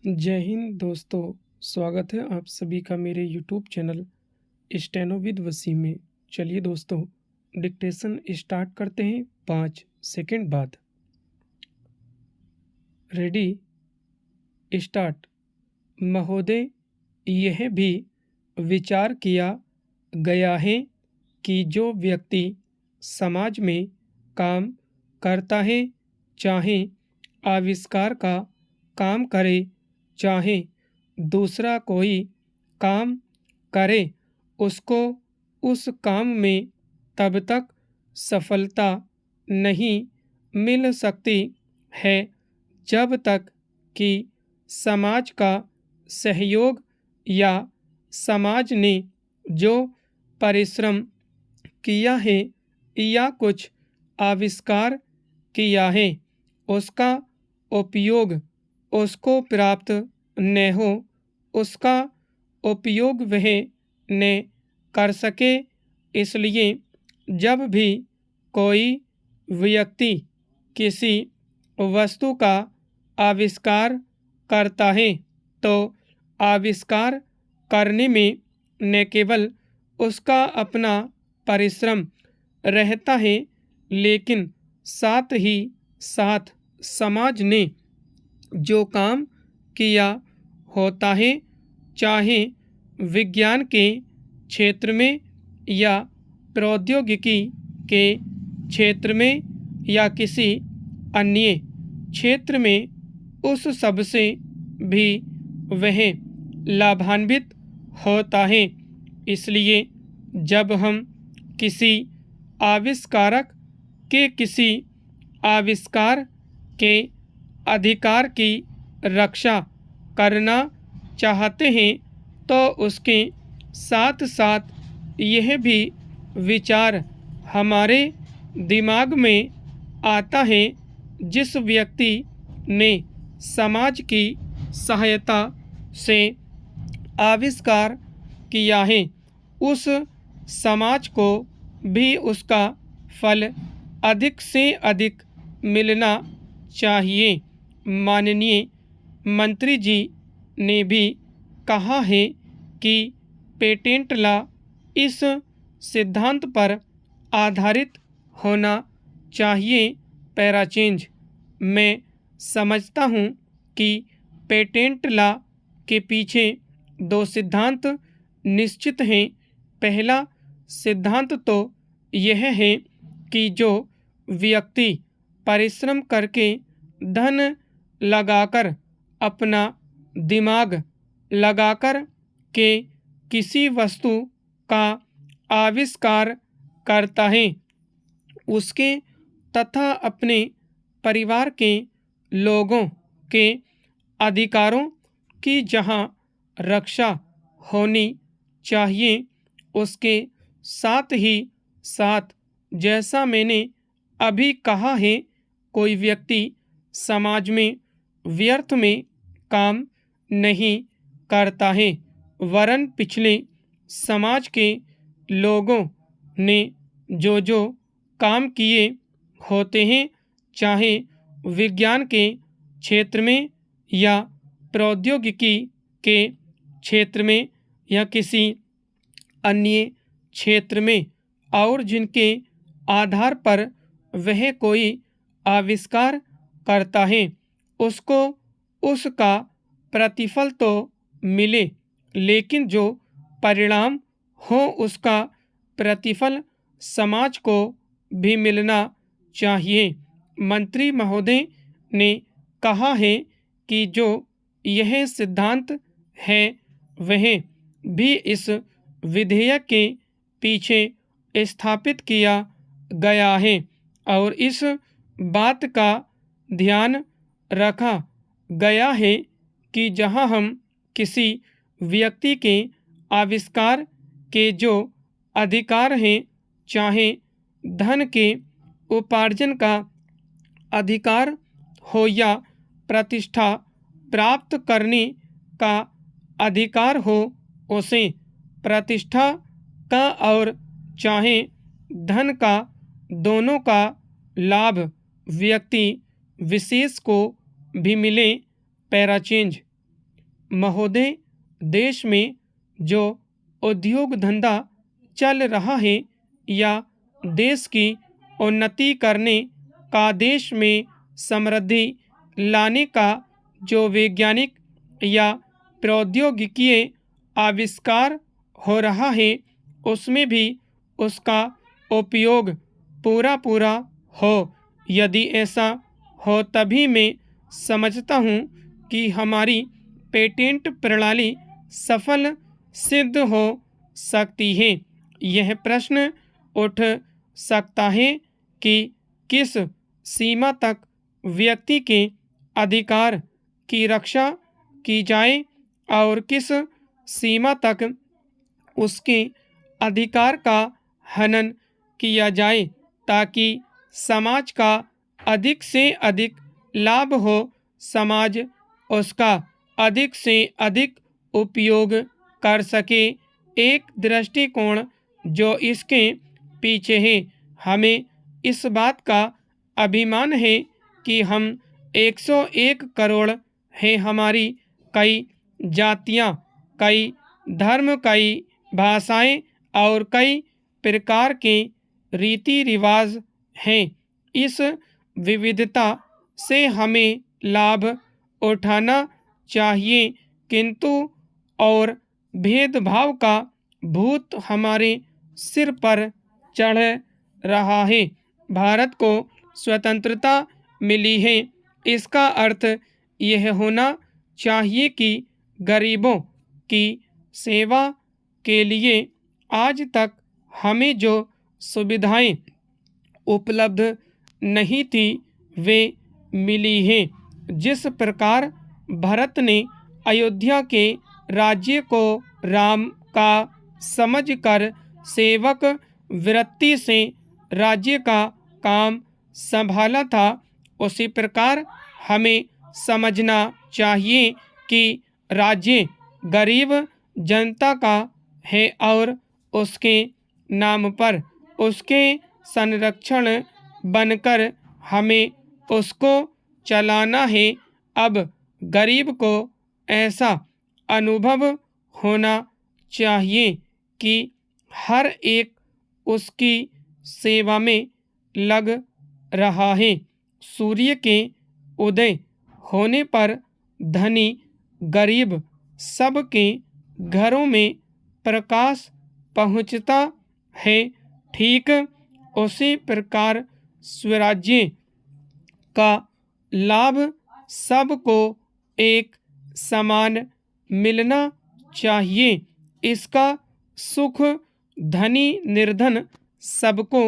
जय हिंद दोस्तों। स्वागत है आप सभी का मेरे YouTube channel steno with Wasim में। चलिए दोस्तों, डिक्टेशन स्टार्ट करते हैं 5 सेकंड बाद। Ready, start. महोदय, यह भी विचार किया गया है कि जो व्यक्ति समाज में काम करता है, चाहे आविष्कार का काम करे, चाहे दूसरा कोई काम करे, उसको उस काम में तब तक सफलता नहीं मिल सकती है जब तक कि समाज का सहयोग या समाज ने जो परिश्रम किया है या कुछ आविष्कार किया है, उसका उपयोग उसको प्राप्त न हो, उसका उपयोग वह न कर सके। इसलिए जब भी कोई व्यक्ति किसी वस्तु का आविष्कार करता है, तो आविष्कार करने में न केवल उसका अपना परिश्रम रहता है, लेकिन साथ ही साथ समाज ने जो काम किया होता है, चाहे विज्ञान के क्षेत्र में या प्रौद्योगिकी के क्षेत्र में या किसी अन्य क्षेत्र में, उस सब से भी वह लाभान्वित होता है। इसलिए जब हम किसी आविष्कारक के किसी आविष्कार के अधिकार की रक्षा करना चाहते हैं, तो उसके साथ साथ यह भी विचार हमारे दिमाग में आता है, जिस व्यक्ति ने समाज की सहायता से आविष्कार किया है, उस समाज को भी उसका फल अधिक से अधिक मिलना चाहिए। माननीय मंत्री जी ने भी कहा है कि पेटेंट लॉ इस सिद्धांत पर आधारित होना चाहिए। Para change. मैं समझता हूँ कि पेटेंट लॉ के पीछे दो सिद्धांत निश्चित हैं। पहला सिद्धांत तो यह है कि जो व्यक्ति परिश्रम करके धन लगाकर, अपना दिमाग लगाकर के किसी वस्तु का आविष्कार करता है, उसके तथा अपने परिवार के लोगों के अधिकारों की जहाँ रक्षा होनी चाहिए, उसके साथ ही साथ, जैसा मैंने अभी कहा है, कोई व्यक्ति समाज में व्यर्थ में काम नहीं करता है, वरन पिछले समाज के लोगों ने जो जो काम किए होते हैं, चाहे विज्ञान के क्षेत्र में या प्रौद्योगिकी के क्षेत्र में या किसी अन्य क्षेत्र में, और जिनके आधार पर वह कोई आविष्कार करता है, उसको उसका प्रतिफल तो मिले, लेकिन जो परिणाम हो, उसका प्रतिफल समाज को भी मिलना चाहिए। मंत्री महोदय ने कहा है कि जो यह सिद्धांत है, वह भी इस विधेयक के पीछे स्थापित किया गया है और इस बात का ध्यान रखा गया है कि जहां हम किसी व्यक्ति के आविष्कार के जो अधिकार हैं, चाहे धन के उपार्जन का अधिकार हो या प्रतिष्ठा प्राप्त करने का अधिकार हो, उसे प्रतिष्ठा का और चाहे धन का, दोनों का लाभ व्यक्ति विशेष को भी मिले। Para change. महोदय, देश में जो उद्योग धंधा चल रहा है या देश की उन्नति करने का, देश में समृद्धि लाने का जो वैज्ञानिक या प्रौद्योगिकीय आविष्कार हो रहा है, उसमें भी उसका उपयोग पूरा पूरा हो। यदि ऐसा हो तभी मैं समझता हूँ कि हमारी पेटेंट प्रणाली सफल सिद्ध हो सकती है। यह प्रश्न उठ सकता है कि किस सीमा तक व्यक्ति के अधिकार की रक्षा की जाए और किस सीमा तक उसके अधिकार का हनन किया जाए, ताकि समाज का अधिक से अधिक लाभ हो, समाज उसका अधिक से अधिक उपयोग कर सके। एक दृष्टिकोण जो इसके पीछे है। हमें इस बात का अभिमान है कि हम 101 करोड़ हैं। हमारी कई जातियाँ, कई धर्म, कई भाषाएं और कई प्रकार के रीति रिवाज हैं। इस विविधता से हमें लाभ उठाना चाहिए, किंतु और भेदभाव का भूत हमारे सिर पर चढ़ रहा है। भारत को स्वतंत्रता मिली है, इसका अर्थ यह होना चाहिए कि गरीबों की सेवा के लिए आज तक हमें जो सुविधाएं उपलब्ध नहीं थी वे मिली हैं। जिस प्रकार भरत ने अयोध्या के राज्य को राम का समझकर सेवक वृत्ति से राज्य का काम संभाला था, उसी प्रकार हमें समझना चाहिए कि राज्य गरीब जनता का है और उसके नाम पर उसके संरक्षण बनकर हमें उसको चलाना है। अब गरीब को ऐसा अनुभव होना चाहिए कि हर एक उसकी सेवा में लग रहा है। सूर्य के उदय होने पर धनी गरीब सबके घरों में प्रकाश पहुंचता है। ठीक उसी प्रकार स्वराज्य का लाभ सबको एक समान मिलना चाहिए। इसका सुख धनी निर्धन सबको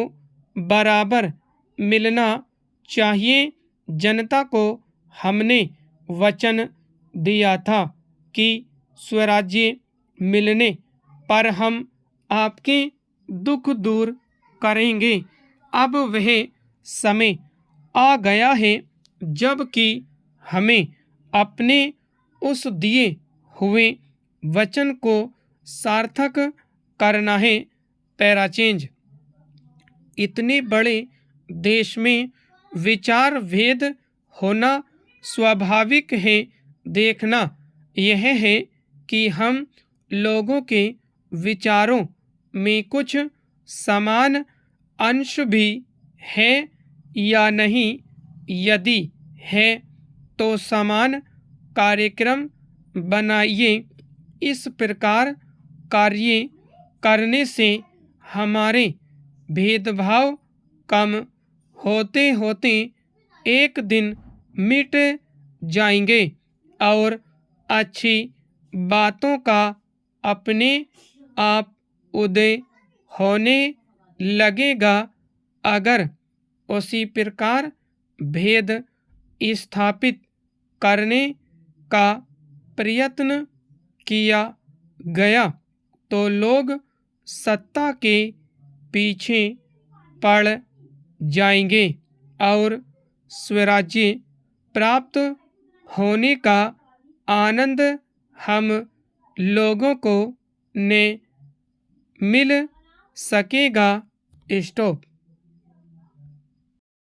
बराबर मिलना चाहिए। जनता को हमने वचन दिया था कि स्वराज्य मिलने पर हम आपके दुख दूर करेंगे। अब वह समय आ गया है जबकि हमें अपने उस दिए हुए वचन को सार्थक करना है। Para change. इतने बड़े देश में विचार भेद होना स्वाभाविक है। देखना यह है कि हम लोगों के विचारों में कुछ समान अंश भी है या नहीं। यदि है तो समान कार्यक्रम बनाइए। इस प्रकार कार्य करने से हमारे भेदभाव कम होते होते एक दिन मिट जाएंगे और अच्छी बातों का अपने आप उदय होने लगेगा। अगर उसी प्रकार भेद स्थापित करने का प्रयत्न किया गया तो लोग सत्ता के पीछे पड़ जाएंगे और स्वराज्य प्राप्त होने का आनंद हम लोगों को ने मिल सकेगा। स्टॉप।